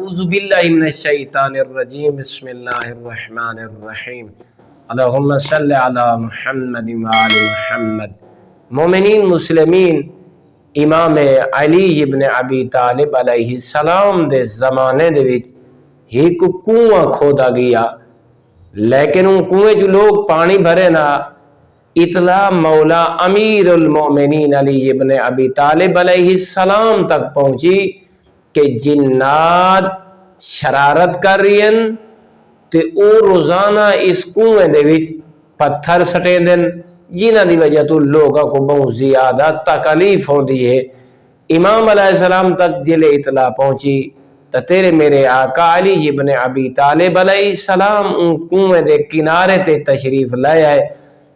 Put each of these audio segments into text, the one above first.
اعوذ باللہ من الشیطان الرجیم بسم اللہ الرحمن الرحیم اللہم صلی علی محمد وآل محمد۔ مومنین مسلمین، امام علی ابن ابی طالب علیہ السلام دے زمانے دے وچ ایک کنواں کھودا گیا، لیکن ان کنویں جو لوگ پانی بھرے نا، اطلاع مولا امیر المومنین علی ابن ابی طالب علیہ السلام تک پہنچی کہ جنات شرارت کر رہی ہیں تے او روزانہ اس کنویں دے وچ پتھر سٹے دن، جنہ دی وجہ تو لوگوں کو بہت زیادہ تکلیف ہوندی ہے۔ امام علیہ السلام تک جلے اطلاع پہنچی تو تیرے میرے آقا علی ابن ابی طالب علیہ السلام ان کنویں دے کنارے تے تشریف لائے آئے۔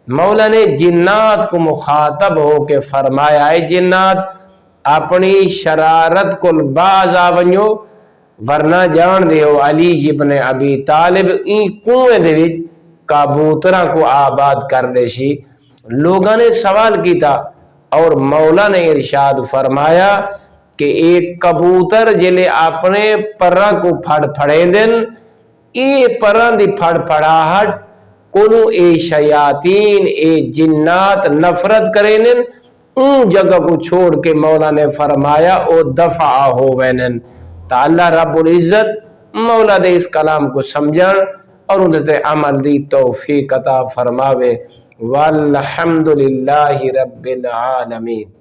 مولا نے جنات کو مخاطب ہو کے فرمایا ہے، جنات اپنی شرارت کو باز آونیو، ورنہ جان دیو علی ابن ابی طالب این کنویں دے وچ کبوتراں کو آباد کر دے سی۔ لوگاں نے سوال کیتا اور مولا نے ارشاد فرمایا کہ ایک کبوتر جلے اپنے پراں کو پھڑ پھڑے دن، اے پراں دی پھڑ پھڑاہٹ کنو اے شیاطین اے جنات نفرت کریں دن، ان جگہ کو چھوڑ کے مولا نے فرمایا او دفع ہو وینن۔ تا اللہ رب العزت مولا دے اس کلام کو سمجھن اور ان تے عمل دی توفیق عطا فرماوے۔ والحمدللہ رب العالمین۔